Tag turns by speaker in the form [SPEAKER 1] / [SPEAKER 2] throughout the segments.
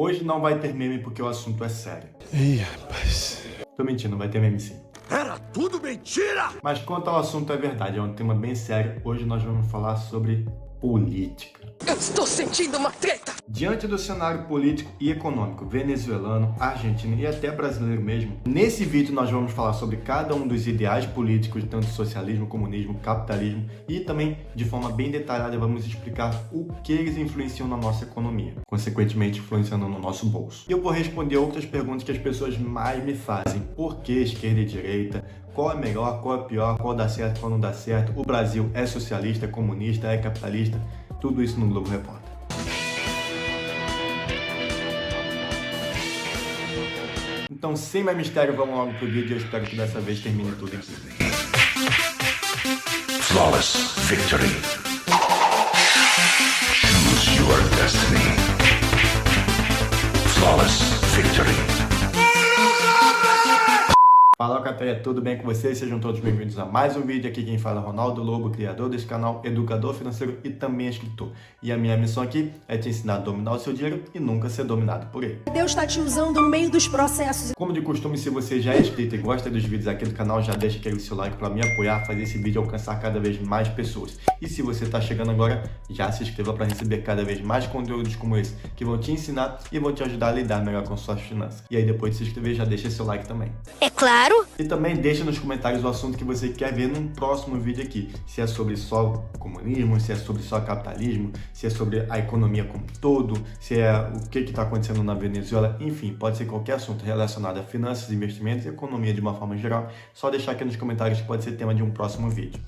[SPEAKER 1] Hoje não vai ter meme porque o assunto é sério.
[SPEAKER 2] Ih, rapaz.
[SPEAKER 1] Tô mentindo, vai ter meme sim.
[SPEAKER 3] Era tudo mentira!
[SPEAKER 1] Mas quanto ao assunto é verdade, é um tema bem sério. Hoje nós vamos falar sobre política.
[SPEAKER 4] Eu estou sentindo uma treta!
[SPEAKER 1] Diante do cenário político e econômico venezuelano, argentino e até brasileiro mesmo, nesse vídeo nós vamos falar sobre cada um dos ideais políticos, tanto socialismo, comunismo, capitalismo, e também, de forma bem detalhada, vamos explicar o que eles influenciam na nossa economia, consequentemente influenciando no nosso bolso. E eu vou responder outras perguntas que as pessoas mais me fazem. Por que esquerda e direita? Qual é melhor, qual é pior, qual dá certo, qual não dá certo? O Brasil é socialista, é comunista, é capitalista? Tudo isso no Globo Repórter. Então, sem mais mistério, vamos logo pro vídeo. Eu espero que dessa vez termine tudo aqui.
[SPEAKER 3] Flawless victory. Choose your destiny. Flawless victory.
[SPEAKER 1] Fala, Cateia, tudo bem com vocês? Sejam todos bem-vindos a mais um vídeo. Aqui quem fala é Ronaldo Lobo, criador desse canal, educador financeiro e também escritor. E a minha missão aqui é te ensinar a dominar o seu dinheiro e nunca ser dominado por ele.
[SPEAKER 5] Deus está te usando no meio dos processos.
[SPEAKER 1] Como de costume, se você já é inscrito e gosta dos vídeos aqui do canal, já deixa aquele seu like para me apoiar, fazer esse vídeo alcançar cada vez mais pessoas. E se você está chegando agora, já se inscreva para receber cada vez mais conteúdos como esse, que vão te ensinar e vão te ajudar a lidar melhor com suas finanças. E aí depois de se inscrever, já deixa seu like também.
[SPEAKER 5] É claro.
[SPEAKER 1] E também deixa nos comentários o assunto que você quer ver num próximo vídeo aqui. Se é sobre só comunismo, se é sobre só capitalismo, se é sobre a economia como um todo, se é o que está acontecendo na Venezuela, enfim, pode ser qualquer assunto relacionado a finanças, investimentos e economia de uma forma geral. Só deixar aqui nos comentários que pode ser tema de um próximo vídeo.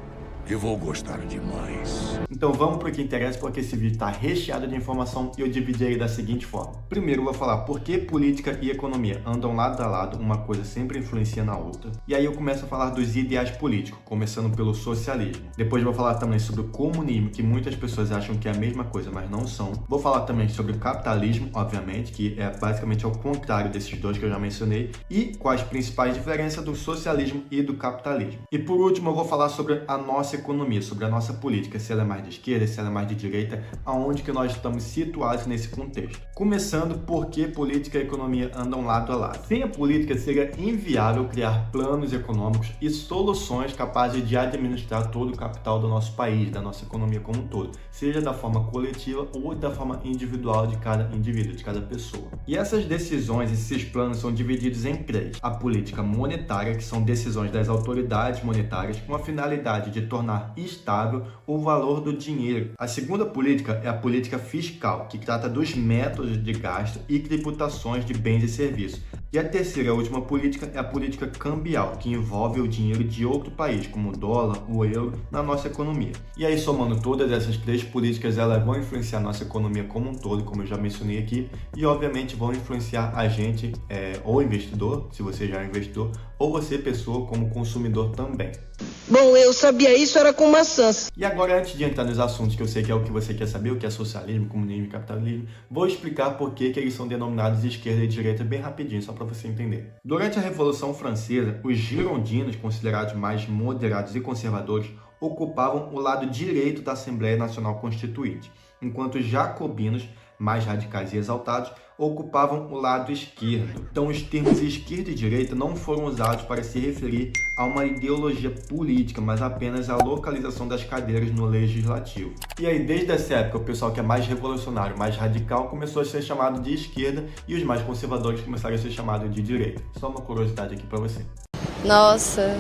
[SPEAKER 3] Eu vou gostar demais.
[SPEAKER 1] Então vamos para o que interessa, porque esse vídeo está recheado de informação e eu dividi ele da seguinte forma. Primeiro eu vou falar por que política e economia andam lado a lado, uma coisa sempre influencia na outra. E aí eu começo a falar dos ideais políticos, começando pelo socialismo. Depois eu vou falar também sobre o comunismo, que muitas pessoas acham que é a mesma coisa, mas não são. Vou falar também sobre o capitalismo, obviamente, que é basicamente ao contrário desses dois que eu já mencionei, e quais as principais diferenças do socialismo e do capitalismo. E por último eu vou falar sobre a nossa economia, sobre a nossa política, se ela é mais de esquerda, se ela é mais de direita, aonde que nós estamos situados nesse contexto. Começando por que política e economia andam lado a lado. Sem a política seria inviável criar planos econômicos e soluções capazes de administrar todo o capital do nosso país, da nossa economia como um todo, seja da forma coletiva ou da forma individual de cada indivíduo, de cada pessoa. E essas decisões, esses planos são divididos em três. A política monetária, que são decisões das autoridades monetárias com a finalidade de tornar estável o valor do dinheiro. A segunda política é a política fiscal, que trata dos métodos de gasto e tributações de bens e serviços. E a terceira e a última política é a política cambial, que envolve o dinheiro de outro país, como o dólar, o euro, na nossa economia. E aí, somando todas essas três políticas, elas vão influenciar a nossa economia como um todo, como eu já mencionei aqui, e obviamente vão influenciar a gente, ou investidor, se você já é investidor, ou você, pessoa, como consumidor também.
[SPEAKER 4] Bom, eu sabia isso, era com maçãs.
[SPEAKER 1] E agora, antes de entrar nos assuntos que eu sei que é o que você quer saber, o que é socialismo, comunismo e capitalismo, vou explicar por que eles são denominados de esquerda e direita bem rapidinho, só para você entender. Durante a Revolução Francesa, os girondinos, considerados mais moderados e conservadores, ocupavam o lado direito da Assembleia Nacional Constituinte, enquanto os jacobinos, mais radicais e exaltados, ocupavam o lado esquerdo. Então, os termos esquerda e direita não foram usados para se referir a uma ideologia política, mas apenas a localização das cadeiras no legislativo. E aí, desde essa época, o pessoal que é mais revolucionário, mais radical, começou a ser chamado de esquerda e os mais conservadores começaram a ser chamados de direita. Só uma curiosidade aqui para você.
[SPEAKER 6] Nossa...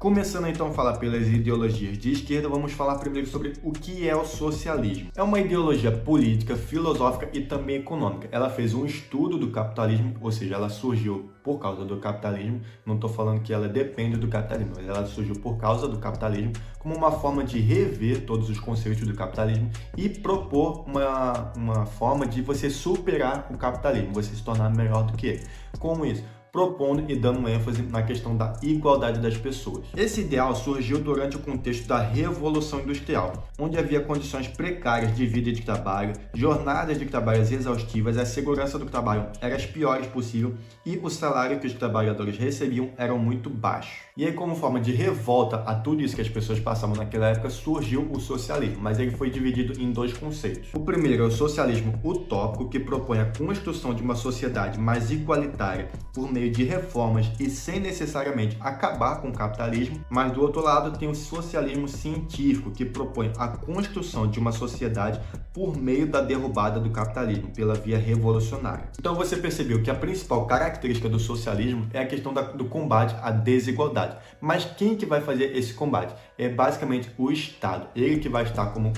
[SPEAKER 1] Começando então a falar pelas ideologias de esquerda, vamos falar primeiro sobre o que é o socialismo. É uma ideologia política, filosófica e também econômica. Ela fez um estudo do capitalismo, ou seja, ela surgiu por causa do capitalismo. Não estou falando que ela depende do capitalismo, mas ela surgiu por causa do capitalismo como uma forma de rever todos os conceitos do capitalismo e propor uma forma de você superar o capitalismo, você se tornar melhor do que ele. Como isso? propondo e dando ênfase na questão da igualdade das pessoas. Esse ideal surgiu durante o contexto da Revolução Industrial, onde havia condições precárias de vida e de trabalho, jornadas de trabalho exaustivas, a segurança do trabalho era as piores possível e o salário que os trabalhadores recebiam era muito baixo. E aí, como forma de revolta a tudo isso que as pessoas passavam naquela época, surgiu o socialismo, mas ele foi dividido em dois conceitos. O primeiro é o socialismo utópico, que propõe a construção de uma sociedade mais igualitária por meio de reformas e sem necessariamente acabar com o capitalismo, mas do outro lado tem o socialismo científico, que propõe a construção de uma sociedade por meio da derrubada do capitalismo pela via revolucionária. Então você percebeu que a principal característica do socialismo é a questão do combate à desigualdade. Mas quem que vai fazer esse combate? É basicamente o Estado. Ele que vai estar como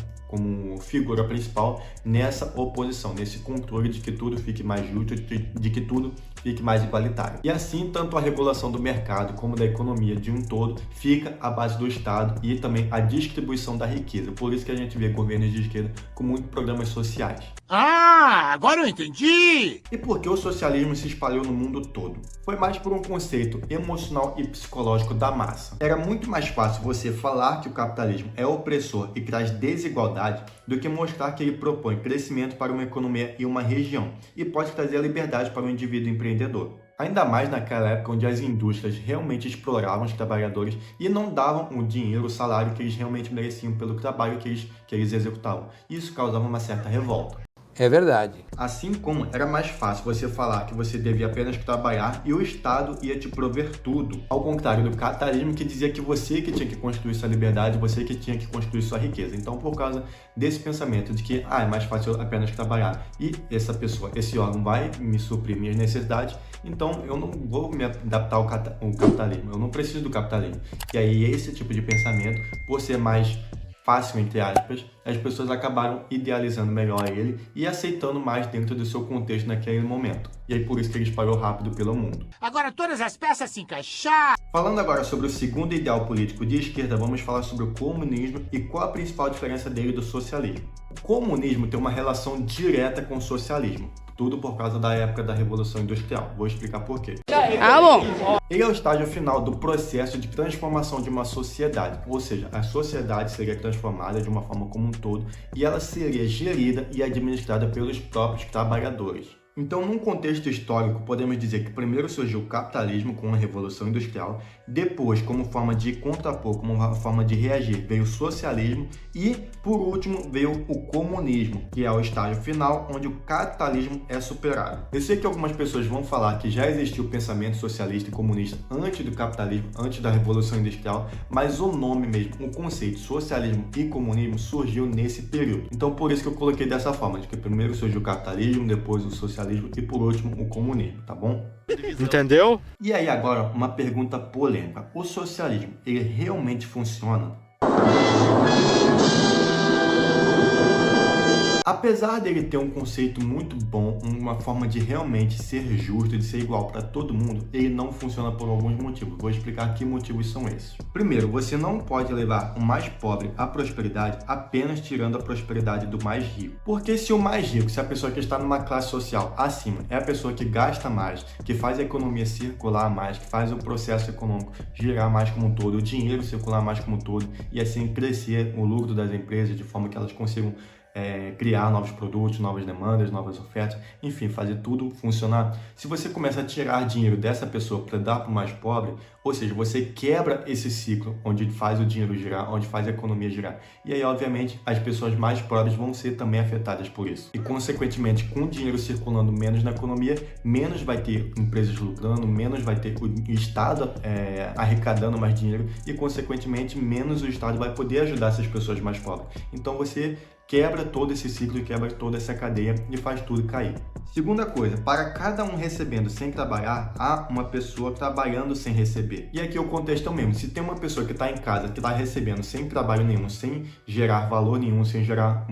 [SPEAKER 1] figura principal nessa oposição, nesse controle de que tudo fique mais justo, de que tudo fique mais igualitário. E assim, tanto a regulação do mercado como da economia de um todo fica à base do Estado e também a distribuição da riqueza. Por isso que a gente vê governos de esquerda com muitos programas sociais.
[SPEAKER 2] Ah, agora eu entendi!
[SPEAKER 1] E por que o socialismo se espalhou no mundo todo? Foi mais por um conceito emocional e psicológico da massa. Era muito mais fácil você falar que o capitalismo é opressor e traz desigualdade do que mostrar que ele propõe crescimento para uma economia e uma região e pode trazer a liberdade para o indivíduo empreendedor. Ainda mais naquela época onde as indústrias realmente exploravam os trabalhadores e não davam o dinheiro, o salário que eles realmente mereciam pelo trabalho que eles executavam. Isso causava uma certa revolta.
[SPEAKER 6] É verdade.
[SPEAKER 1] Assim como era mais fácil você falar que você devia apenas trabalhar e o Estado ia te prover tudo. Ao contrário do capitalismo, que dizia que você que tinha que construir sua liberdade, você que tinha que construir sua riqueza. Então, por causa desse pensamento de que é mais fácil apenas trabalhar e essa pessoa, esse órgão vai me suprir minhas necessidades, então eu não vou me adaptar ao capitalismo, eu não preciso do capitalismo. E aí esse tipo de pensamento, por ser mais fácil, entre aspas, as pessoas acabaram idealizando melhor ele e aceitando mais dentro do seu contexto naquele momento. E aí por isso que ele espalhou rápido pelo mundo.
[SPEAKER 2] Agora todas as peças se encaixaram!
[SPEAKER 1] Falando agora sobre o segundo ideal político de esquerda, vamos falar sobre o comunismo e qual a principal diferença dele do socialismo. O comunismo tem uma relação direta com o socialismo. Tudo por causa da época da Revolução Industrial. Vou explicar por quê.
[SPEAKER 5] Ah, bom.
[SPEAKER 1] Ele é o estágio final do processo de transformação de uma sociedade, ou seja, a sociedade seria transformada de uma forma como um todo e ela seria gerida e administrada pelos próprios trabalhadores. Então, num contexto histórico, podemos dizer que primeiro surgiu o capitalismo com a Revolução Industrial, depois, como forma de contrapor, como uma forma de reagir, veio o socialismo e, por último, veio o comunismo, que é o estágio final onde o capitalismo é superado. Eu sei que algumas pessoas vão falar que já existiu o pensamento socialista e comunista antes do capitalismo, antes da Revolução Industrial, mas o nome mesmo, o conceito socialismo e comunismo surgiu nesse período. Então, por isso que eu coloquei dessa forma, de que primeiro surgiu o capitalismo, depois o socialismo e por último o comunismo, tá bom?
[SPEAKER 2] Entendeu?
[SPEAKER 1] E aí agora uma pergunta polêmica. O socialismo, ele realmente funciona? Apesar dele ter um conceito muito bom, uma forma de realmente ser justo, de ser igual para todo mundo, ele não funciona por alguns motivos. Vou explicar que motivos são esses. Primeiro, você não pode levar o mais pobre à prosperidade apenas tirando a prosperidade do mais rico. Porque se o mais rico, se a pessoa que está numa classe social acima, é a pessoa que gasta mais, que faz a economia circular mais, que faz o processo econômico girar mais como um todo, o dinheiro circular mais como um todo, e assim crescer o lucro das empresas de forma que elas consigam criar novos produtos, novas demandas, novas ofertas, enfim, fazer tudo funcionar. Se você começa a tirar dinheiro dessa pessoa para dar para o mais pobre, ou seja, você quebra esse ciclo onde faz o dinheiro girar, onde faz a economia girar. E aí, obviamente, as pessoas mais pobres vão ser também afetadas por isso. E, consequentemente, com o dinheiro circulando menos na economia, menos vai ter empresas lucrando, menos vai ter o Estado arrecadando mais dinheiro e, consequentemente, menos o Estado vai poder ajudar essas pessoas mais pobres. Então, você quebra todo esse ciclo e quebra toda essa cadeia e faz tudo cair. Segunda coisa, para cada um recebendo sem trabalhar, há uma pessoa trabalhando sem receber. E aqui o contexto é o mesmo. Se tem uma pessoa que está em casa, que está recebendo sem trabalho nenhum, sem gerar valor nenhum, sem gerar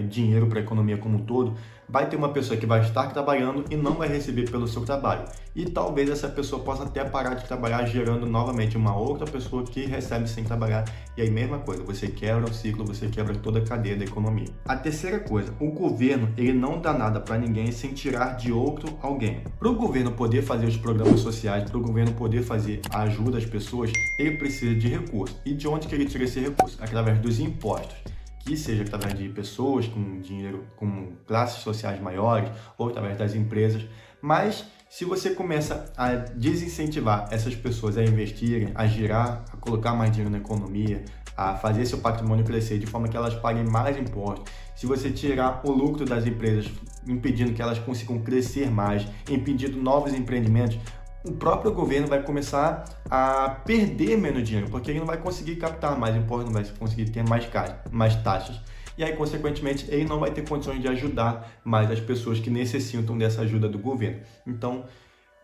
[SPEAKER 1] dinheiro para a economia como um todo, vai ter uma pessoa que vai estar trabalhando e não vai receber pelo seu trabalho. E talvez essa pessoa possa até parar de trabalhar, gerando novamente uma outra pessoa que recebe sem trabalhar. E aí, mesma coisa, você quebra o ciclo, você quebra toda a cadeia da economia. A terceira coisa, o governo ele não dá nada para ninguém sem tirar de outro alguém. Para o governo poder fazer os programas sociais, para o governo poder fazer a ajuda às pessoas, ele precisa de recursos. E de onde que ele tira esse recurso? Através dos impostos. Que seja através de pessoas com dinheiro, com classes sociais maiores, ou através das empresas. Mas se você começa a desincentivar essas pessoas a investirem, a girar, a colocar mais dinheiro na economia, a fazer seu patrimônio crescer de forma que elas paguem mais impostos, se você tirar o lucro das empresas, impedindo que elas consigam crescer mais, impedindo novos empreendimentos, o próprio governo vai começar a perder menos dinheiro, porque ele não vai conseguir captar mais impostos, não vai conseguir ter mais taxas. E aí, consequentemente, ele não vai ter condições de ajudar mais as pessoas que necessitam dessa ajuda do governo. Então,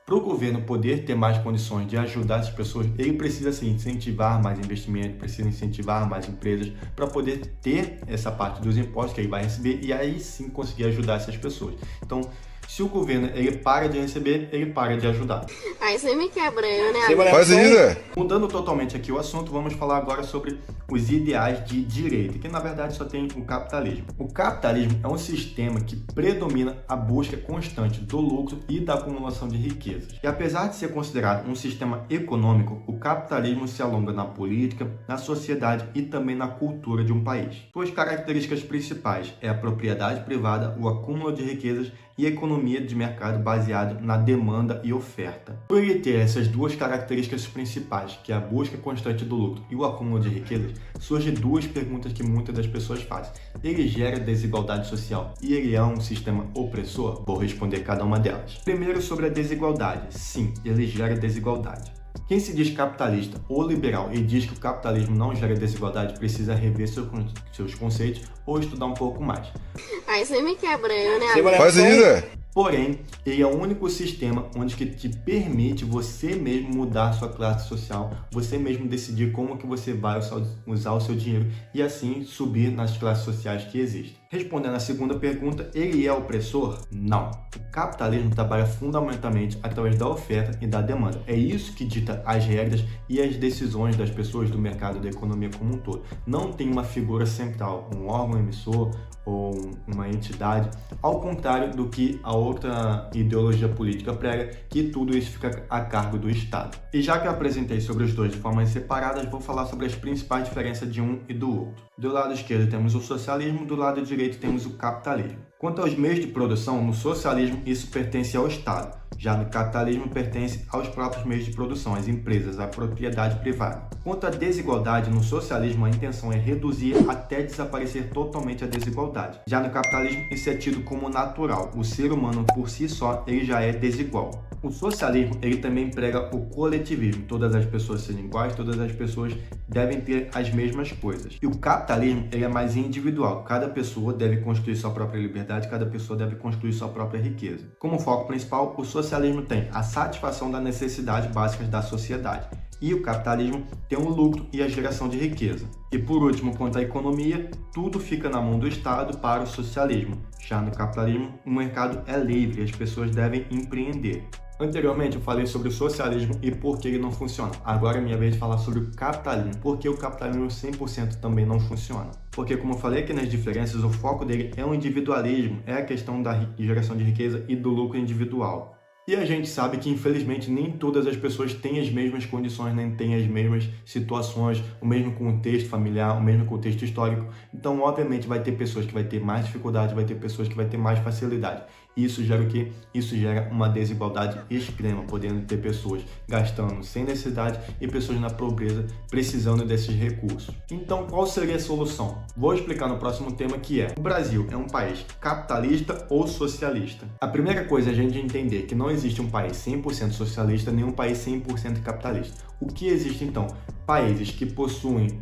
[SPEAKER 1] para o governo poder ter mais condições de ajudar as pessoas, ele precisa sim, incentivar mais investimento, precisa incentivar mais empresas para poder ter essa parte dos impostos que ele vai receber e aí sim conseguir ajudar essas pessoas. Então, se o governo ele para de receber, ele para de ajudar.
[SPEAKER 6] Aí você me quebra, né?
[SPEAKER 7] Faz aí, Zé.
[SPEAKER 1] Mudando totalmente aqui o assunto, vamos falar agora sobre os ideais de direita, que na verdade só tem o capitalismo. O capitalismo é um sistema que predomina a busca constante do lucro e da acumulação de riquezas. E apesar de ser considerado um sistema econômico, o capitalismo se alonga na política, na sociedade e também na cultura de um país. Suas características principais é a propriedade privada, o acúmulo de riquezas e economia de mercado baseado na demanda e oferta. Por ele ter essas duas características principais, que é a busca constante do lucro e o acúmulo de riquezas, surgem duas perguntas que muitas das pessoas fazem. Ele gera desigualdade social e ele é um sistema opressor? Vou responder cada uma delas. Primeiro, sobre a desigualdade. Sim, ele gera desigualdade. Quem se diz capitalista ou liberal e diz que o capitalismo não gera desigualdade precisa rever seus conceitos ou estudar um pouco mais.
[SPEAKER 6] Aí você me quebra, né?
[SPEAKER 7] Faz aí, Zé.
[SPEAKER 1] Porém, ele é o único sistema onde que te permite você mesmo mudar sua classe social, você mesmo decidir como que você vai usar o seu dinheiro e assim subir nas classes sociais que existem. Respondendo à segunda pergunta, ele é opressor? Não. O capitalismo trabalha fundamentalmente através da oferta e da demanda. É isso que dita as regras e as decisões das pessoas do mercado da economia como um todo. Não tem uma figura central, um órgão emissor ou uma entidade, ao contrário do que a outra ideologia política prega, que tudo isso fica a cargo do Estado. E já que eu apresentei sobre os dois de formas separadas, vou falar sobre as principais diferenças de um e do outro. Do lado esquerdo temos o socialismo, do lado direito temos o capitalismo. Quanto aos meios de produção, no socialismo isso pertence ao Estado. Já no capitalismo pertence aos próprios meios de produção, às empresas, à propriedade privada. Quanto à desigualdade, no socialismo a intenção é reduzir até desaparecer totalmente a desigualdade. Já no capitalismo isso é tido como natural. O ser humano por si só ele já é desigual. O socialismo ele também prega o coletivismo. Todas as pessoas serem iguais, todas as pessoas devem ter as mesmas coisas. E o capitalismo ele é mais individual. Cada pessoa deve construir sua própria liberdade, cada pessoa deve construir sua própria riqueza. Como foco principal, o socialismo tem a satisfação das necessidades básicas da sociedade. E o capitalismo tem o lucro e a geração de riqueza. E por último, quanto à economia, tudo fica na mão do Estado para o socialismo. Já no capitalismo, o mercado é livre e as pessoas devem empreender. Anteriormente eu falei sobre o socialismo e por que ele não funciona. Agora é minha vez de falar sobre o capitalismo. Por que o capitalismo 100% também não funciona? Porque, como eu falei aqui nas diferenças, o foco dele é o individualismo, é a questão da geração de riqueza e do lucro individual. E a gente sabe que, infelizmente, nem todas as pessoas têm as mesmas condições, nem têm as mesmas situações, o mesmo contexto familiar, o mesmo contexto histórico. Então, obviamente, vai ter pessoas que vai ter mais dificuldade, vai ter pessoas que vai ter mais facilidade. Isso gera o quê? Isso gera uma desigualdade extrema, podendo ter pessoas gastando sem necessidade e pessoas na pobreza precisando desses recursos. Então, qual seria a solução? Vou explicar no próximo tema, que é: o Brasil é um país capitalista ou socialista? A primeira coisa é a gente entender que não existe um país 100% socialista nem um país 100% capitalista. O que existe, então? Países que possuem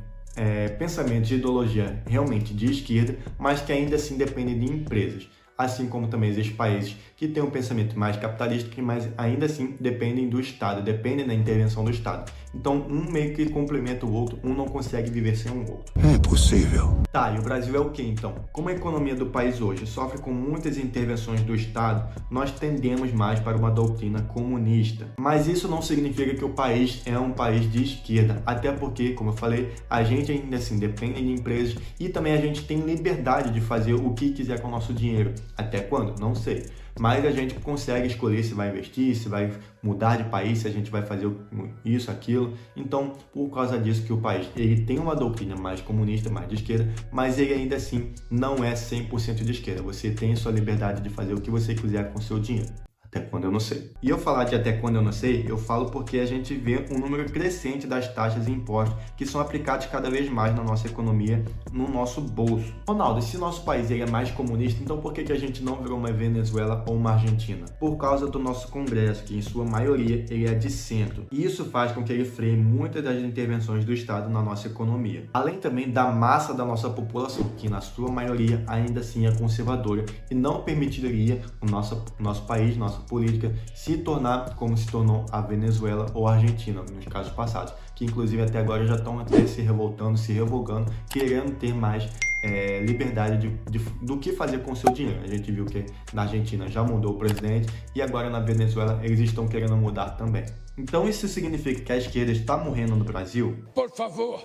[SPEAKER 1] pensamentos de ideologia realmente de esquerda, mas que ainda assim dependem de empresas. Assim como também existem países que têm um pensamento mais capitalista, mas ainda assim dependem do Estado, dependem da intervenção do Estado. Então, um meio que complementa o outro, um não consegue viver sem o outro.
[SPEAKER 3] É impossível.
[SPEAKER 1] Tá, e o Brasil é o que então? Como a economia do país hoje sofre com muitas intervenções do Estado, nós tendemos mais para uma doutrina comunista. Mas isso não significa que o país é um país de esquerda, até porque, como eu falei, a gente ainda assim depende de empresas e também a gente tem liberdade de fazer o que quiser com o nosso dinheiro. Até quando? Não sei. Mas a gente consegue escolher se vai investir, se vai mudar de país, se a gente vai fazer isso, aquilo. Então, por causa disso que o país ele tem uma doutrina mais comunista, mais de esquerda, mas ele ainda assim não é 100% de esquerda. Você tem sua liberdade de fazer o que você quiser com o seu dinheiro. Até quando eu não sei. E eu falar de até quando eu não sei, eu falo porque a gente vê um número crescente das taxas e impostos que são aplicados cada vez mais na nossa economia, no nosso bolso. Ronaldo, se nosso país ele é mais comunista, então por que a gente não virou uma Venezuela ou uma Argentina? Por causa do nosso Congresso, que em sua maioria ele é de centro. E isso faz com que ele freie muitas das intervenções do Estado na nossa economia. Além também da massa da nossa população, que na sua maioria ainda assim é conservadora e não permitiria o nosso país, nossa política, se tornar como se tornou a Venezuela ou a Argentina nos casos passados, que inclusive até agora já estão até se revoltando, se revogando, querendo ter mais liberdade do que fazer com o seu dinheiro. A gente viu que na Argentina já mudou o presidente e agora na Venezuela eles estão querendo mudar também. Então isso significa que a esquerda está morrendo no Brasil?
[SPEAKER 7] Por favor,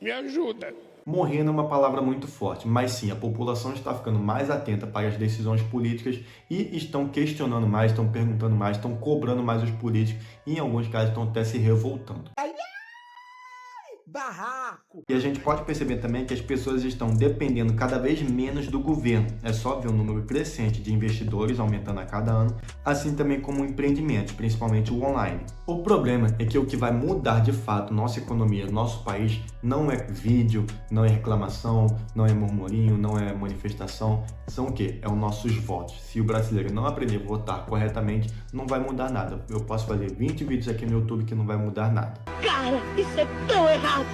[SPEAKER 7] me ajuda.
[SPEAKER 1] Morrendo é uma palavra muito forte, mas sim, a população está ficando mais atenta para as decisões políticas e estão questionando mais, estão perguntando mais, estão cobrando mais os políticos e em alguns casos estão até se revoltando.
[SPEAKER 2] Barraco!
[SPEAKER 1] E a gente pode perceber também que as pessoas estão dependendo cada vez menos do governo. É só ver um número crescente de investidores aumentando a cada ano, assim também como empreendimentos, principalmente o online. O problema é que o que vai mudar de fato nossa economia, nosso país, não é vídeo, não é reclamação, não é murmurinho, não é manifestação. São o quê? É os nossos votos. Se o brasileiro não aprender a votar corretamente, não vai mudar nada. Eu posso fazer 20 vídeos aqui no YouTube que não vai mudar nada.
[SPEAKER 5] Cara, isso é tão errado!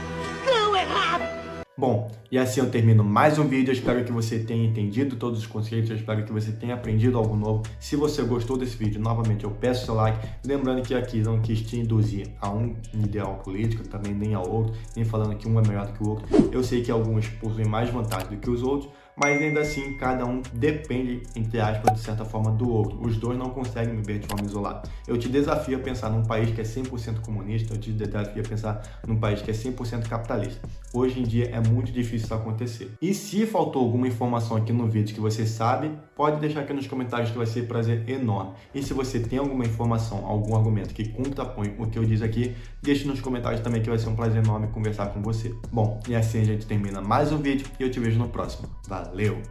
[SPEAKER 5] Tão errado!
[SPEAKER 1] Bom, e assim eu termino mais um vídeo. Eu espero que você tenha entendido todos os conceitos, eu espero que você tenha aprendido algo novo. Se você gostou desse vídeo, novamente eu peço seu like. Lembrando que aqui não quis te induzir a um ideal político, também nem ao outro, nem falando que um é melhor do que o outro. Eu sei que alguns possuem mais vantagem do que os outros, mas ainda assim cada um depende, entre aspas, de certa forma do outro. Os dois não conseguem viver de forma isolada. Eu te desafio a pensar num país que é 100% comunista, eu te desafio a pensar num país que é 100% capitalista. Hoje em dia é muito difícil isso acontecer. E se faltou alguma informação aqui no vídeo que você sabe, pode deixar aqui nos comentários que vai ser um prazer enorme. E se você tem alguma informação, algum argumento que contrapõe o que eu disse aqui, deixe nos comentários também que vai ser um prazer enorme conversar com você. Bom, e assim a gente termina mais um vídeo e eu te vejo no próximo. Valeu!